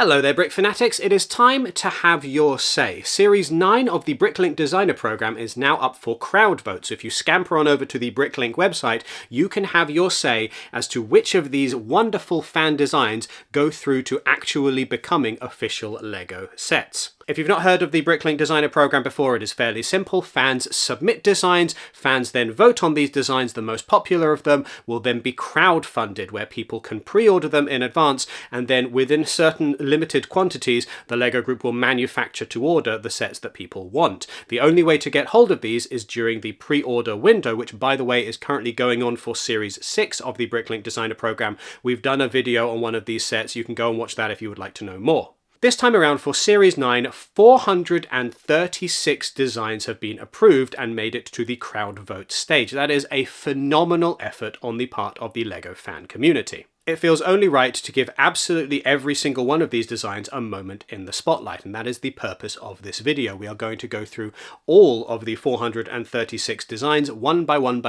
Hello there, Brick Fanatics. It is time to have your say. Series 9 of the BrickLink Designer Program is now up for crowd vote. So if you scamper on over to the BrickLink website, you can have your say as to which of these wonderful fan designs go through to actually becoming official LEGO sets. If you've not heard of the BrickLink Designer Program before, it is fairly simple. Fans submit designs, fans then vote on these designs. The most popular of them will then be crowdfunded, where people can pre-order them in advance, and then within certain limited quantities, the LEGO Group will manufacture to order the sets that people want. The only way to get hold of these is during the pre-order window, which by the way is currently going on for Series 6 of the BrickLink Designer Program. We've done a video on one of these sets. You can go and watch that if you would like to know more. This time around for Series 9, 436 designs have been approved and made it to the crowd vote stage. That is a phenomenal effort on the part of the LEGO fan community. It feels only right to give absolutely every single one of these designs a moment in the spotlight, and that is the purpose of this video. We are going to go through all of the 436 designs one by one,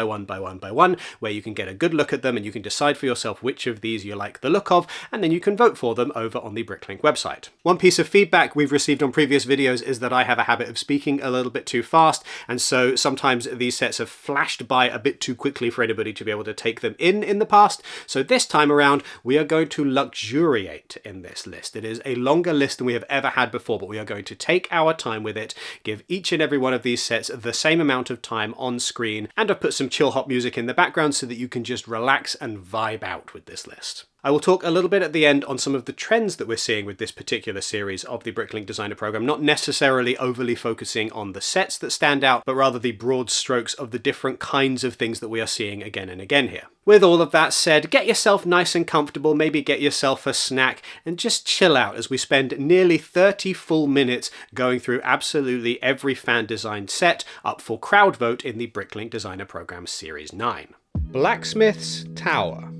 where you can get a good look at them and you can decide for yourself which of these you like the look of, and then you can vote for them over on the BrickLink website. One piece of feedback we've received on previous videos is that I have a habit of speaking a little bit too fast, and so sometimes these sets have flashed by a bit too quickly for anybody to be able to take them in the past. So this time around, we are going to luxuriate in this list. It is a longer list than we have ever had before, but we are going to take our time with it, give each and every one of these sets the same amount of time on screen, and I've put some chill hop music in the background so that you can just relax and vibe out with this list. I will talk a little bit at the end on some of the trends that we're seeing with this particular series of the BrickLink Designer Program, not necessarily overly focusing on the sets that stand out, but rather the broad strokes of the different kinds of things that we are seeing again and again here. With all of that said, get yourself nice and comfortable, maybe get yourself a snack, and just chill out as we spend nearly 30 full minutes going through absolutely every fan designed set up for crowd vote in the BrickLink Designer Program Series 9. Blacksmith's Tower.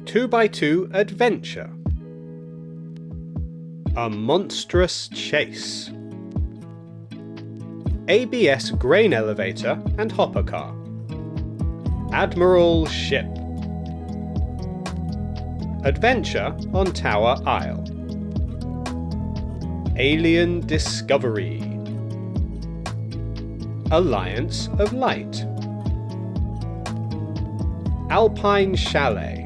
2x2 Adventure. A Monstrous Chase. ABS Grain Elevator and Hopper Car. Admiral Ship. Adventure on Tower Isle. Alien Discovery. Alliance of Light. Alpine Chalet.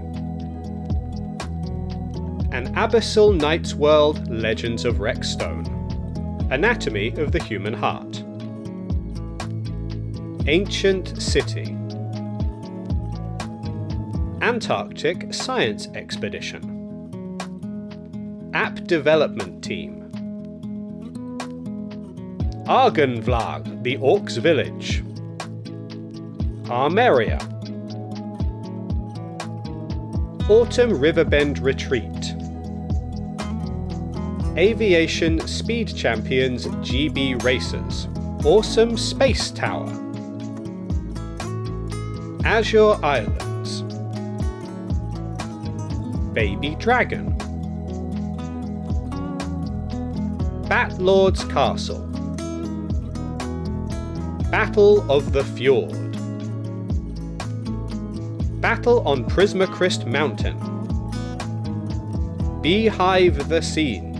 An Abyssal Knight's World Legends of Wreckstone. Anatomy of the Human Heart. Ancient City. Antarctic Science Expedition. App Development Team. Argenvlag, the Orcs Village. Armeria. Autumn Riverbend Retreat. Aviation Speed Champions GB Racers. Awesome Space Tower. Azure Islands. Baby Dragon. Batlord's Castle. Battle of the Fjord. Battle on Prismacrist Mountain. Beehive the Scenes.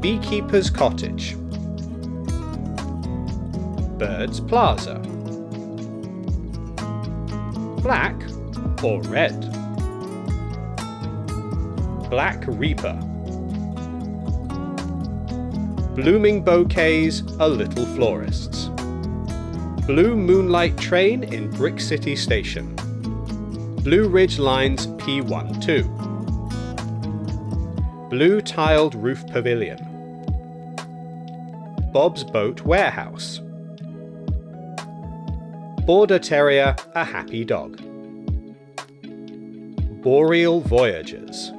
Beekeeper's Cottage. Birds Plaza. Black or red? Black Reaper. Blooming Bouquets, A Little Florists. Blue Moonlight Train in Brick City Station. Blue Ridge Lines P12. Blue Tiled Roof Pavilion. Bob's Boat Warehouse. Border Terrier, A Happy Dog. Boreal Voyagers.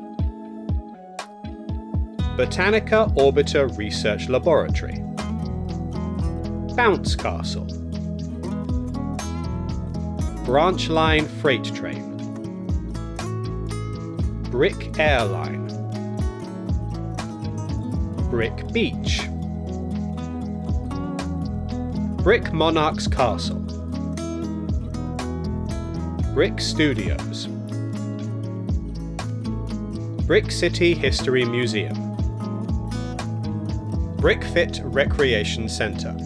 Botanica Orbiter Research Laboratory. Bounce Castle. Branch Line Freight Train. Brick Airline. Brick Beach. Brick Monarch's Castle. Brick Studios. Brick City History Museum, BrickFit Recreation Centre,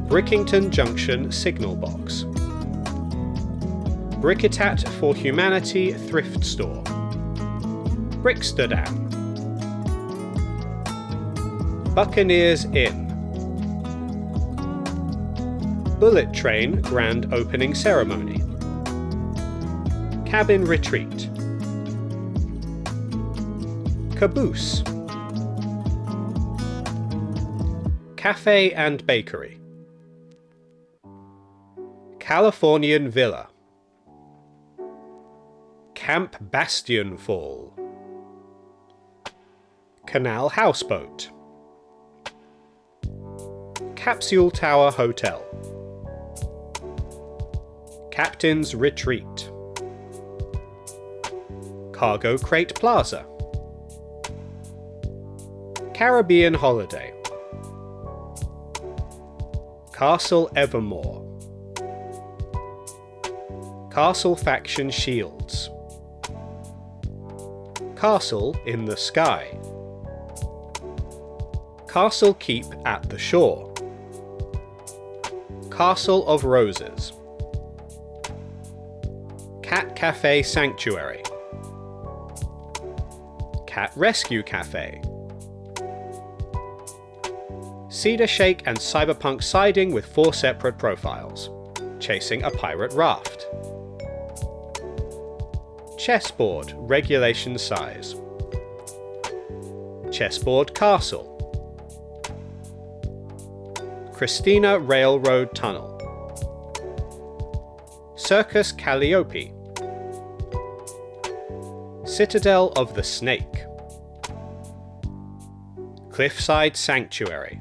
Brickington Junction Signal Box, Brickitat for Humanity Thrift Store, Bricksterdam, Buccaneers Inn, Bullet Train Grand Opening Ceremony, Cabin Retreat, Caboose, Cafe and Bakery, Californian Villa, Camp Bastion Fall, Canal Houseboat, Capsule Tower Hotel, Captain's Retreat, Cargo Crate Plaza, Caribbean Holiday, Castle Evermore, Castle Faction Shields, Castle in the Sky, Castle Keep at the Shore, Castle of Roses, Cat Cafe Sanctuary, Cat Rescue Cafe, Cedar Shake and Cyberpunk Siding with 4 separate profiles, Chasing a Pirate Raft, Chessboard Regulation Size, Chessboard Castle, Christina Railroad Tunnel, Circus Calliope, Citadel of the Snake, Cliffside Sanctuary,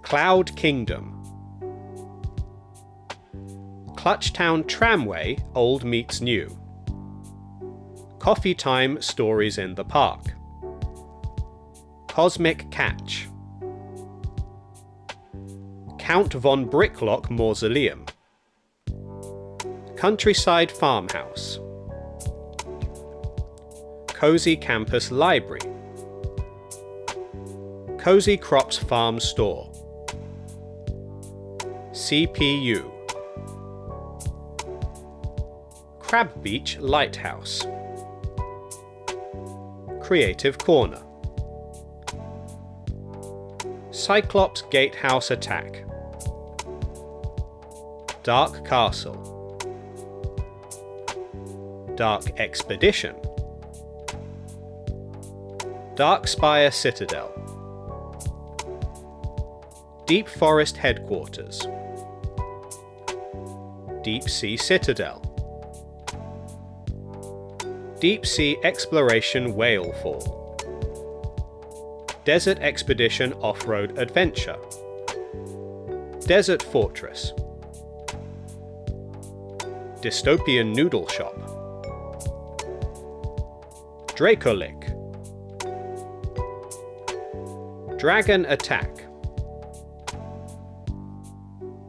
Cloud Kingdom, Clutchtown Tramway Old Meets New, Coffee Time Stories in the Park, Cosmic Catch, Count von Bricklock Mausoleum, Countryside Farmhouse, Cozy Campus Library, Cozy Crops Farm Store, CPU, Crab Beach Lighthouse, Creative Corner, Cyclops Gatehouse Attack, Dark Castle, Dark Expedition, Darkspire Citadel, Deep Forest Headquarters, Deep Sea Citadel, Deep Sea Exploration Whalefall, Desert Expedition Off-Road Adventure, Desert Fortress, Dystopian Noodle Shop, Dracolic, Dragon Attack,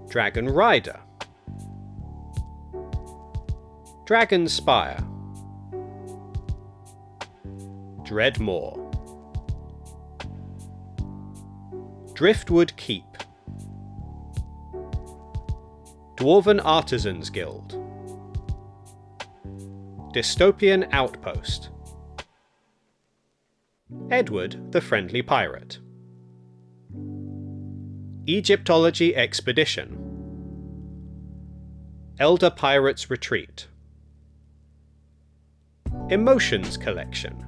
Dragon Rider, Dragon Spire, Dreadmore, Driftwood Keep, Dwarven Artisans Guild, Dystopian Outpost, Edward the Friendly Pirate, Egyptology Expedition, Elder Pirates Retreat, Emotions Collection,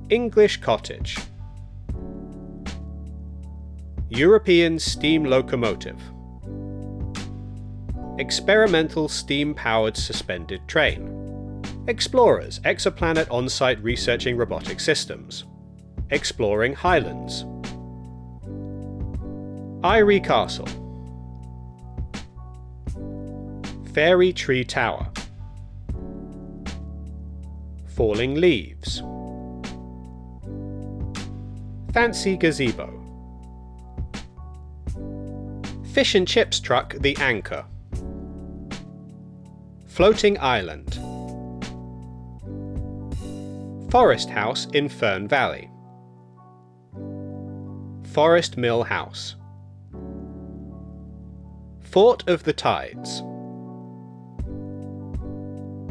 English Cottage, European Steam Locomotive, Experimental Steam-Powered Suspended Train, Explorers Exoplanet On-Site Researching Robotic Systems, Exploring Highlands, Eyrie Castle, Fairy Tree Tower, Falling Leaves, Fancy Gazebo, Fish and Chips Truck The Anchor, Floating Island. Forest House in Fern Valley. Forest Mill House. Fort of the Tides.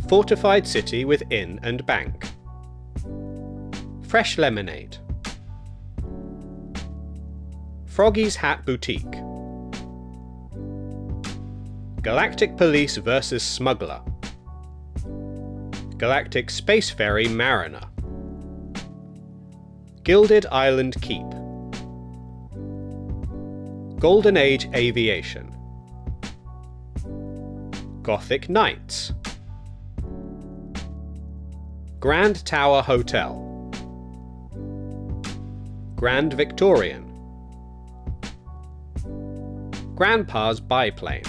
Fortified city with inn and bank. Fresh lemonade. Froggy's Hat Boutique. Galactic Police vs. Smuggler. Galactic Space Ferry Mariner. Gilded Island Keep. Golden Age Aviation. Gothic Knights. Grand Tower Hotel. Grand Victorian. Grandpa's Biplane.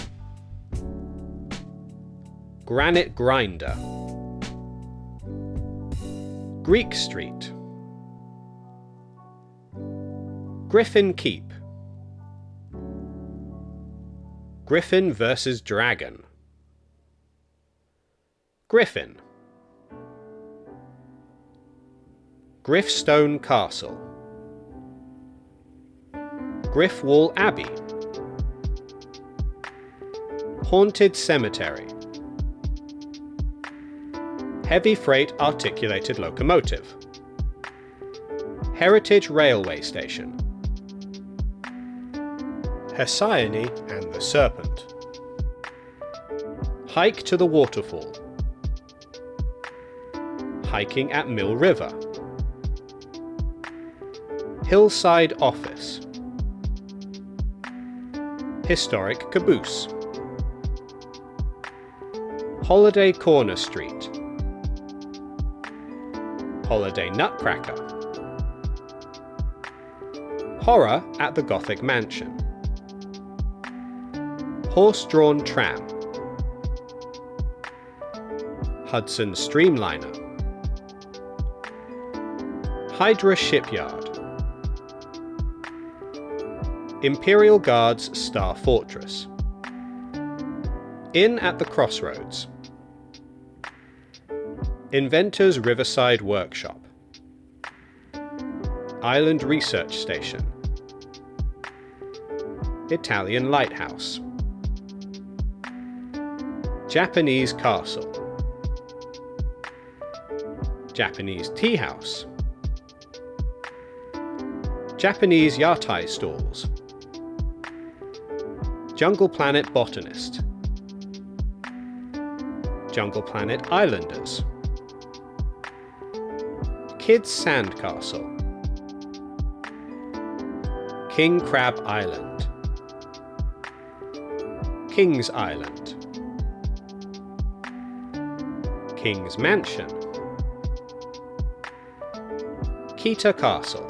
Granite Grinder. Greek Street. Griffin Keep. Griffin vs. Dragon. Griffin. Griffstone Castle. Griffwall Abbey. Haunted Cemetery. Heavy Freight Articulated Locomotive. Heritage Railway Station. Hesione and the Serpent. Hike to the Waterfall. Hiking at Mill River. Hillside Office. Historic Caboose. Holiday Corner Street. Holiday Nutcracker. Horror at the Gothic Mansion. Horse-drawn tram. Hudson Streamliner. Hydra Shipyard. Imperial Guards Star Fortress. Inn at the Crossroads. Inventor's Riverside Workshop. Island Research Station. Italian Lighthouse. Japanese Castle. Japanese Tea House. Japanese Yatai Stalls. Jungle Planet Botanist. Jungle Planet Islanders. Kids Sandcastle. King Crab Island. King's Island. King's Mansion. Kita Castle.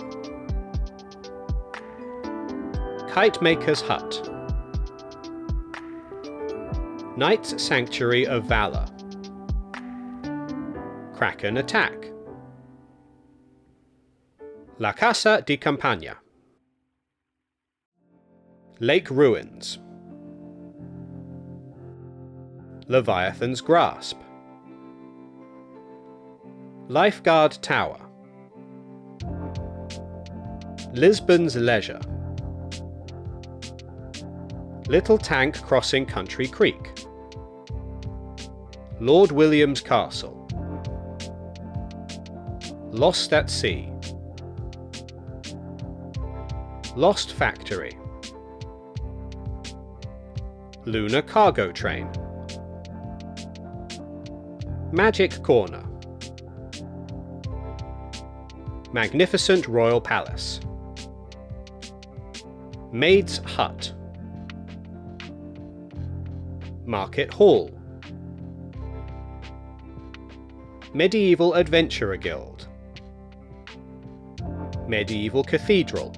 Kite Maker's Hut. Knight's Sanctuary of Valor. Kraken Attack. La Casa di Campagna. Lake Ruins. Leviathan's Grasp. Lifeguard Tower. Lisbon's Leisure. Little Tank Crossing Country Creek. Lord William's Castle. Lost at Sea. Lost Factory. Lunar Cargo Train. Magic Corner. Magnificent Royal Palace. Maid's Hut. Market Hall. Medieval Adventurer Guild. Medieval Cathedral.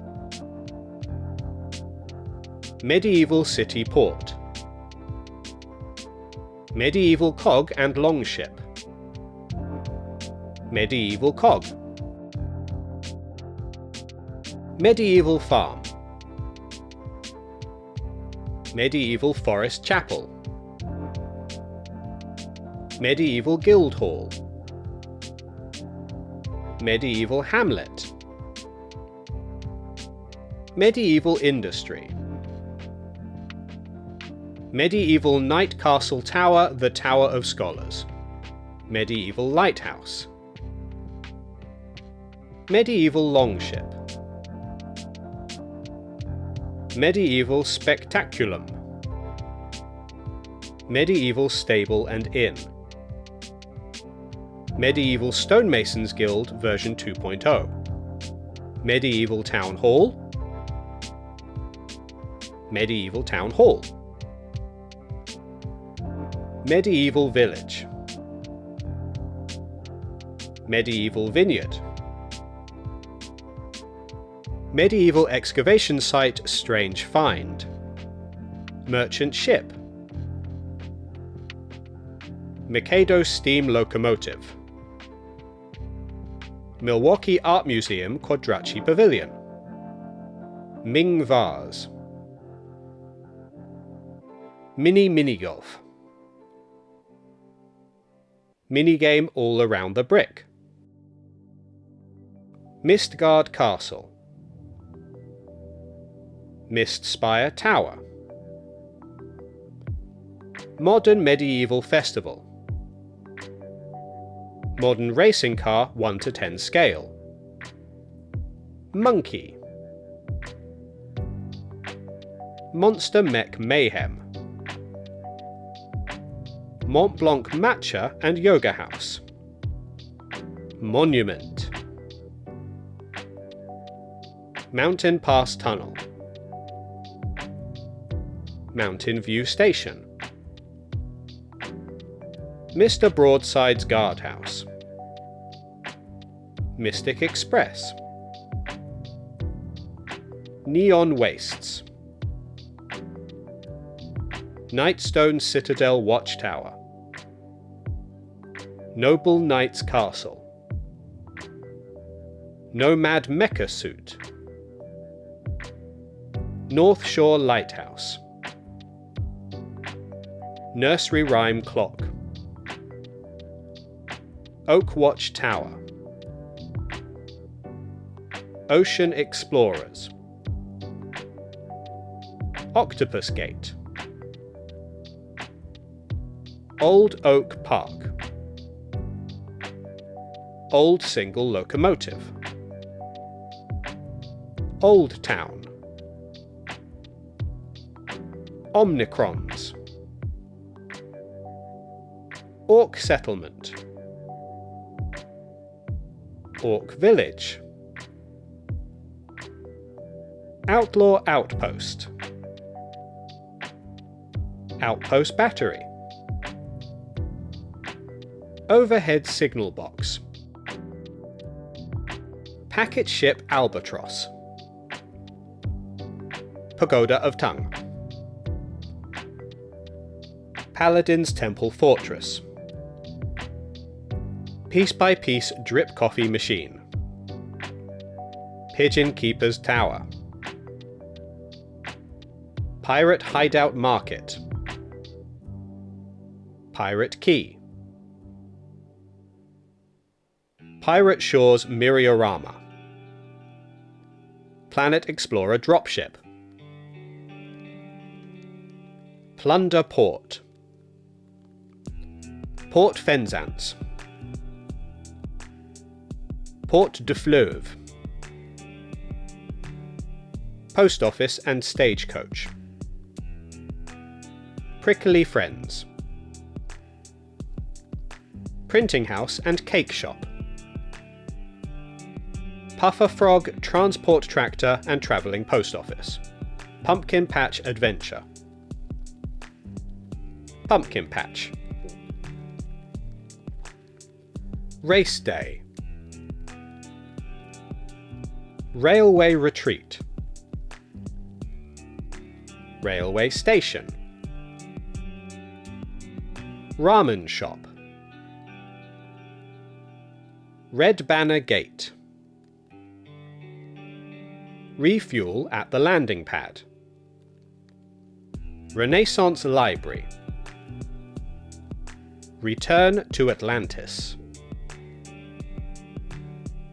Medieval City Port. Medieval Cog and Longship. Medieval Cog. Medieval Farm. Medieval Forest Chapel. Medieval Guildhall, Medieval Hamlet, Medieval Industry, Medieval Knight Castle Tower, the Tower of Scholars, Medieval Lighthouse, Medieval Longship, Medieval Spectaculum, Medieval Stable and Inn, Medieval Stonemasons Guild version 2.0, Medieval Town Hall, Medieval Town Hall, Medieval Village, Medieval Vineyard, Medieval Excavation Site Strange Find, Merchant Ship, Mikado Steam Locomotive, Milwaukee Art Museum Quadracci Pavilion, Ming Vase, Minigolf, Minigame All Around the Brick, Mistgard Castle, Mistspire Tower, Modern Medieval Festival, Modern Racing Car 1 to 10 scale, Monkey, Monster Mech Mayhem, Mont Blanc Matcha and Yoga House, Monument, Mountain Pass Tunnel, Mountain View Station, Mr. Broadside's Guardhouse, Mystic Express, Neon Wastes, Nightstone Citadel Watchtower, Noble Knight's Castle, Nomad Mecha Suit, North Shore Lighthouse, Nursery Rhyme Clock, Oak Watch Tower, Ocean Explorers, Octopus Gate, Old Oak Park, Old Single Locomotive, Old Town, Omnicrons, Orc Settlement, Orc Village, Outlaw Outpost, Outpost Battery, Overhead Signal Box, Packet Ship Albatross, Pagoda of Tongue, Paladin's Temple Fortress, Piece by Piece Drip Coffee Machine, Pigeon Keeper's Tower, Pirate Hideout Market, Pirate Key, Pirate Shores Miriorama, Planet Explorer Dropship, Plunder Port, Port Fenzance, Port de Fleuve, Post Office and Stagecoach, Prickly Friends, Printing House and Cake Shop, Puffer Frog Transport Tractor and Travelling Post Office, Pumpkin Patch Adventure, Pumpkin Patch, Race Day, Railway Retreat, Railway Station, Ramen Shop, Red Banner Gate, Refuel at the Landing Pad, Renaissance Library, Return to Atlantis.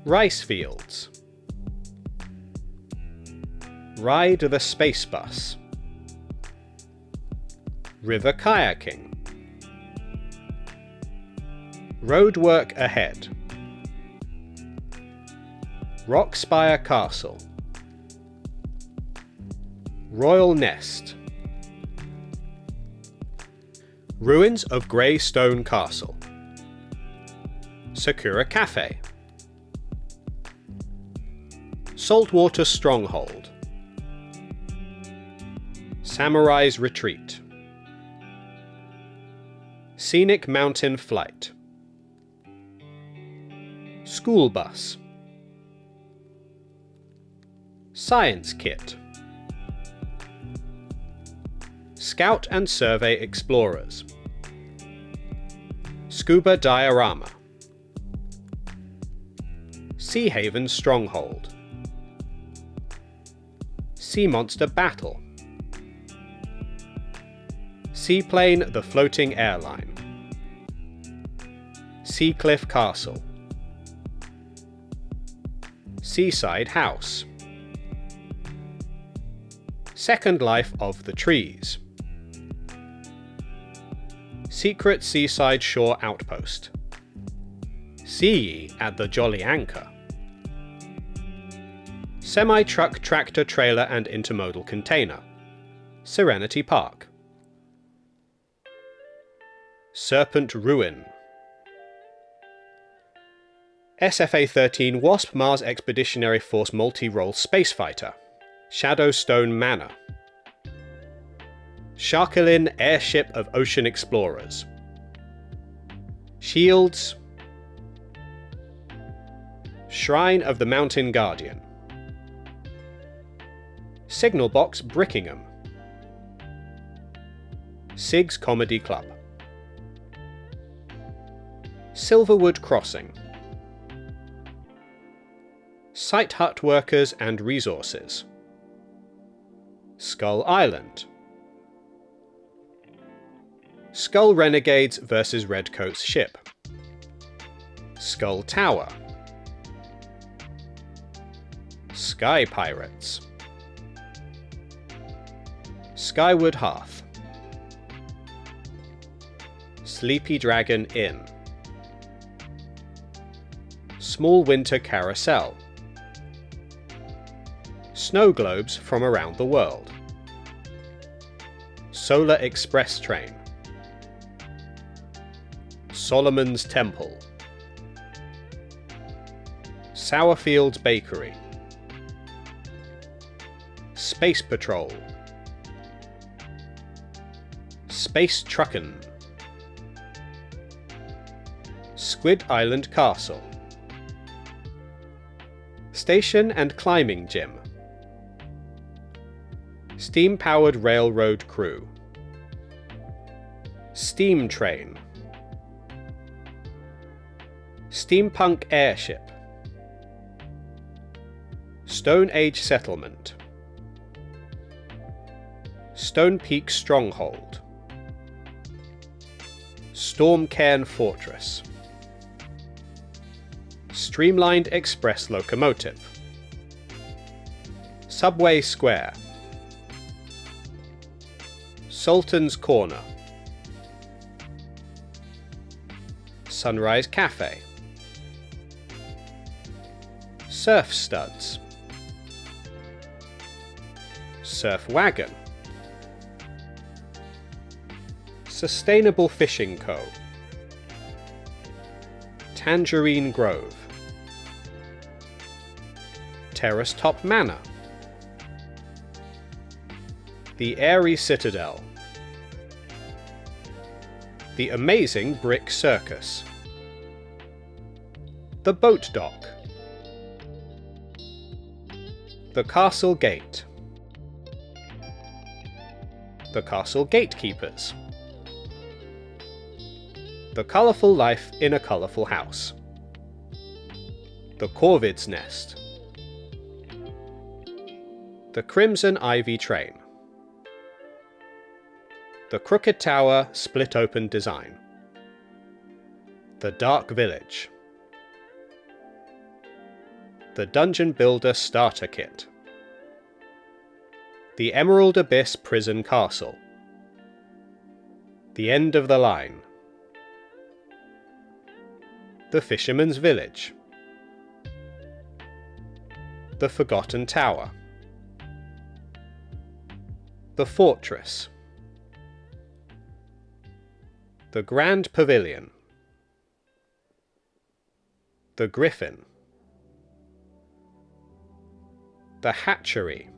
Rice fields. Ride the space bus. River kayaking. Roadwork ahead. Rockspire Castle. Royal Nest. Ruins of Grey Stone Castle. Sakura Cafe. Saltwater Stronghold. Samurai's Retreat. Scenic Mountain Flight. School Bus. Science Kit. Scout and Survey Explorers. Scuba Diorama. Sea Haven Stronghold. Sea Monster Battle. Seaplane the Floating Airline. Seacliff Castle. Seaside House. Second Life of the Trees. Secret Seaside Shore Outpost. See ye at the Jolly Anchor. Semi-truck tractor trailer and intermodal container. Serenity Park. Serpent Ruin. SFA-13 Wasp Mars Expeditionary Force Multi-Role Spacefighter. Shadowstone Manor. Sharkalin Airship of Ocean Explorers. Shields. Shrine of the Mountain Guardian. Signal Box Brickingham. Sig's Comedy Club. Silverwood Crossing. Site Hut Workers and Resources. Skull Island. Skull Renegades vs Redcoat's ship. Skull Tower. Sky Pirates. Skyward Hearth. Sleepy Dragon Inn. Small Winter Carousel. Snow globes from around the world. Solar Express train. Solomon's Temple. Sourfield's Bakery. Space Patrol. Space Truckin'. Squid Island Castle. Station and Climbing Gym. Steam-powered railroad crew. Steam train. Steampunk airship. Stone Age settlement. Stone Peak stronghold. Stormcairn fortress. Streamlined express locomotive. Subway Square. Sultan's Corner. Sunrise Cafe. Surf Studs. Surf Wagon. Sustainable Fishing Co. Tangerine Grove. Terrace Top Manor. The Airy Citadel. The Amazing Brick Circus. The Boat Dock. The Castle Gate. The Castle Gatekeepers. The Colourful Life in a Colourful House. The Corvid's Nest. The Crimson Ivy Train. The Crooked Tower Split Open Design. The Dark Village. The Dungeon Builder Starter Kit. The Emerald Abyss Prison Castle. The End of the Line. The Fisherman's Village. The Forgotten Tower. The Fortress. The Grand Pavilion. The Griffin. The Hatchery.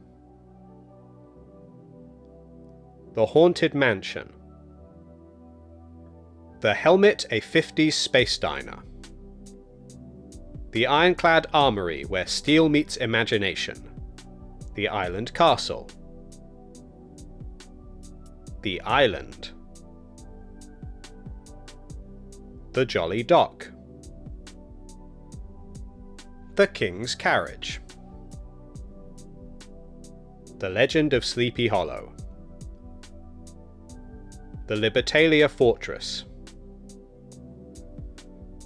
The Haunted Mansion. The Helmet, a 50s space diner. The Ironclad Armory, where steel meets imagination. The Island Castle. The Island. The Jolly Dock. The King's Carriage. The Legend of Sleepy Hollow. The Libertalia Fortress.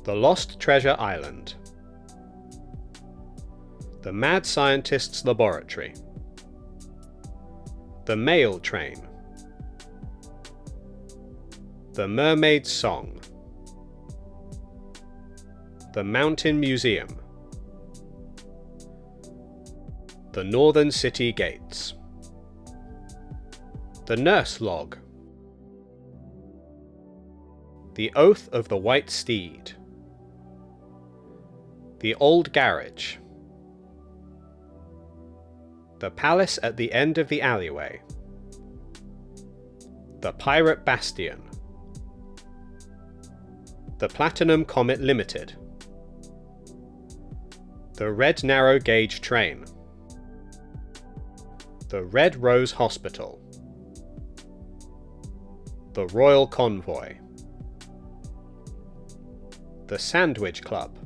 The Lost Treasure Island. The Mad Scientist's Laboratory. The Mail Train. The Mermaid's Song. The Mountain Museum. The Northern City Gates. The Nurse Log. The Oath of the White Steed. The Old Garage. The Palace at the End of the Alleyway. The Pirate Bastion. The Platinum Comet Limited. The Red Narrow Gauge Train. The Red Rose Hospital. The Royal Convoy. The Sandwich Club.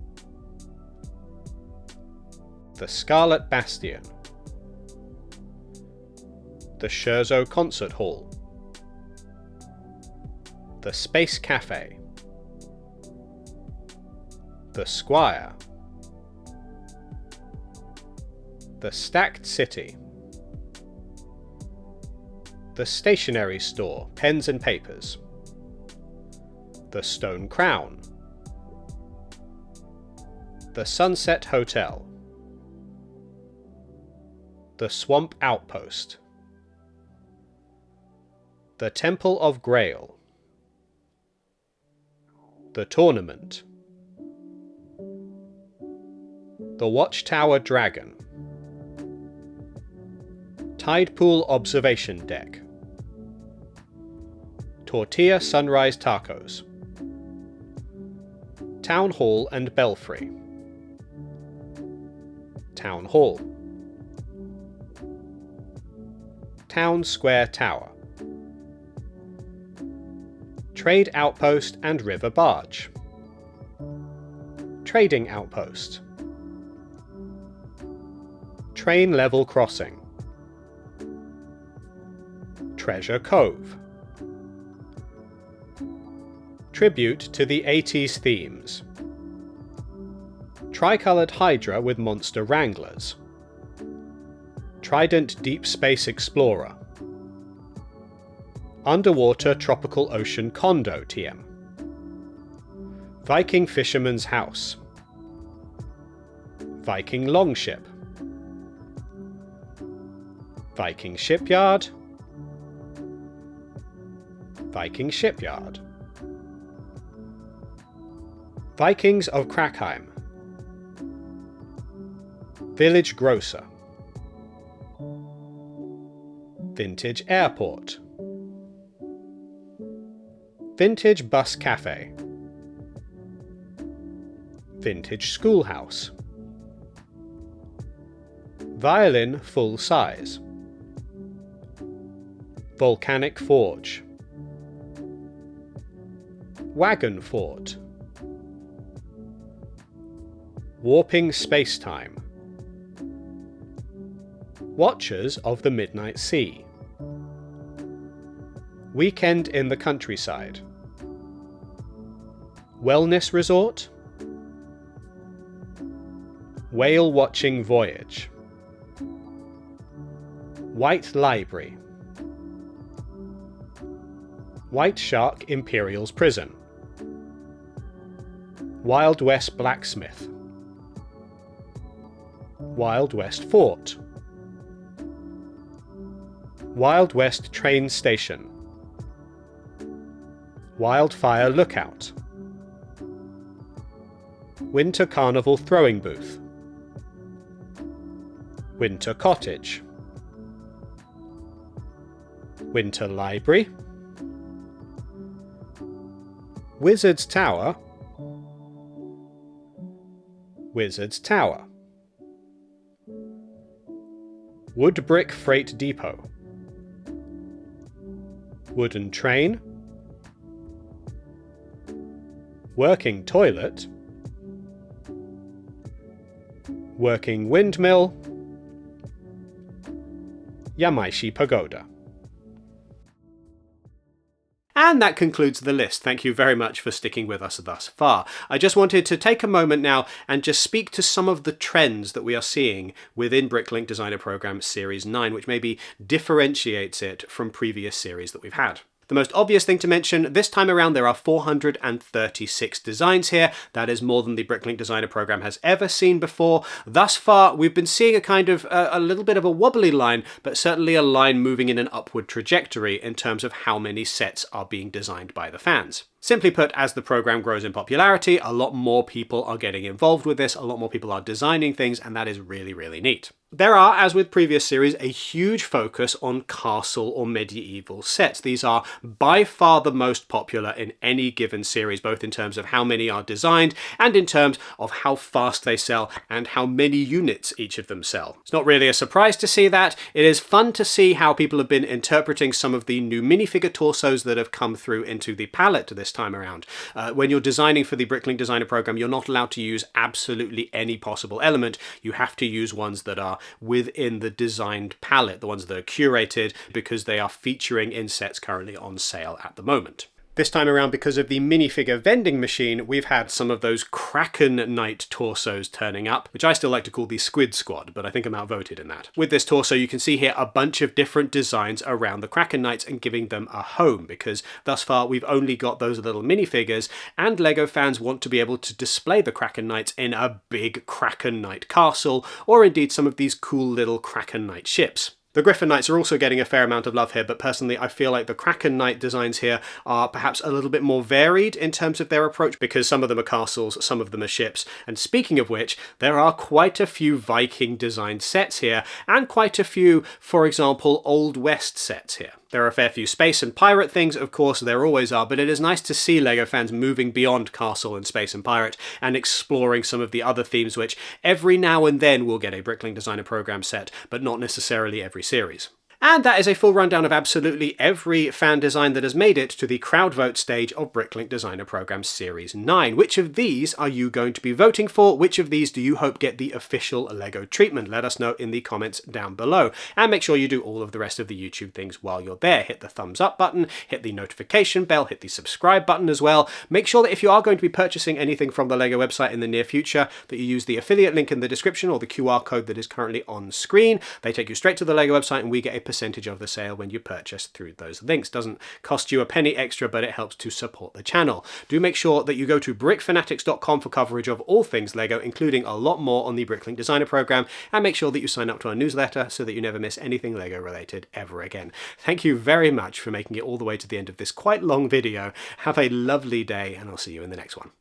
The Scarlet Bastion. The Scherzo Concert Hall. The Space Cafe. The Squire. The Stacked City. The Stationery Store, Pens and Papers. The Stone Crown. The Sunset Hotel. The Swamp Outpost. The Temple of Grail. The Tournament. The Watchtower Dragon. Tidepool Observation Deck. Tortilla Sunrise Tacos. Town Hall and Belfry. Town Hall. Town Square Tower. Trade Outpost and River Barge. Trading Outpost. Train Level Crossing. Treasure Cove. Tribute to the 80s themes. Tricoloured Hydra with Monster Wranglers. Trident Deep Space Explorer. Underwater Tropical Ocean Condo TM. Viking Fisherman's House. Viking Longship. Viking Shipyard. Viking Shipyard. Vikings of Krakheim. Village Grocer. Vintage Airport. Vintage Bus Cafe. Vintage Schoolhouse. Violin Full Size. Volcanic Forge. Wagon Fort. Warping Spacetime. Watchers of the Midnight Sea. Weekend in the Countryside. Wellness Resort, Whale Watching Voyage, White Library, White Shark Imperial's Prison, Wild West Blacksmith, Wild West Fort, Wild West Train Station, Wildfire Lookout, Winter Carnival Throwing Booth, Winter Cottage, Winter Library, Wizard's Tower, Wizard's Tower, Wood Brick Freight Depot, Wooden Train, Working Toilet, Working Windmill, Yamaishi Pagoda. And that concludes the list. Thank you very much for sticking with us thus far. I just wanted to take a moment now and just speak to some of the trends that we are seeing within BrickLink Designer Program Series 9, which maybe differentiates it from previous series that we've had. The most obvious thing to mention, this time around there are 436 designs here. That is more than the BrickLink Designer Program has ever seen before. Thus far, we've been seeing a kind of a little bit of a wobbly line, but certainly a line moving in an upward trajectory in terms of how many sets are being designed by the fans. Simply put, as the program grows in popularity, a lot more people are getting involved with this, a lot more people are designing things, and that is really, really neat. There are, as with previous series, a huge focus on castle or medieval sets. These are by far the most popular in any given series, both in terms of how many are designed and in terms of how fast they sell and how many units each of them sell. It's not really a surprise to see that. It is fun to see how people have been interpreting some of the new minifigure torsos that have come through into the palette this time around. When you're designing for the BrickLink Designer Program, you're not allowed to use absolutely any possible element. You have to use ones that are within the designed palette, the ones that are curated, because they are featuring in sets currently on sale at the moment. This time around, because of the minifigure vending machine, we've had some of those Kraken Knight torsos turning up, which I still like to call the Squid Squad, but I think I'm outvoted in that. With this torso, you can see here a bunch of different designs around the Kraken Knights and giving them a home, because thus far we've only got those little minifigures, and LEGO fans want to be able to display the Kraken Knights in a big Kraken Knight castle, or indeed some of these cool little Kraken Knight ships. The Griffin Knights are also getting a fair amount of love here, but personally I feel like the Kraken Knight designs here are perhaps a little bit more varied in terms of their approach, because some of them are castles, some of them are ships, and speaking of which, there are quite a few Viking designed sets here, and quite a few, for example, Old West sets here. There are a fair few space and pirate things, of course there always are, but it is nice to see LEGO fans moving beyond castle and space and pirate and exploring some of the other themes which every now and then will get a BrickLink Designer Program set, but not necessarily every series. And that is a full rundown of absolutely every fan design that has made it to the crowd vote stage of BrickLink Designer Program Series 9. Which of these are you going to be voting for? Which of these do you hope get the official LEGO treatment? Let us know in the comments down below. And make sure you do all of the rest of the YouTube things while you're there. Hit the thumbs up button, hit the notification bell, hit the subscribe button as well. Make sure that if you are going to be purchasing anything from the LEGO website in the near future, that you use the affiliate link in the description or the QR code that is currently on screen. They take you straight to the LEGO website and we get a percentage of the sale when you purchase through those links. Doesn't cost you a penny extra, but it helps to support the channel. Do make sure that you go to brickfanatics.com for coverage of all things LEGO, including a lot more on the BrickLink Designer Program, and make sure that you sign up to our newsletter so that you never miss anything LEGO related ever again. Thank you very much for making it all the way to the end of this quite long video. Have a lovely day, and I'll see you in the next one.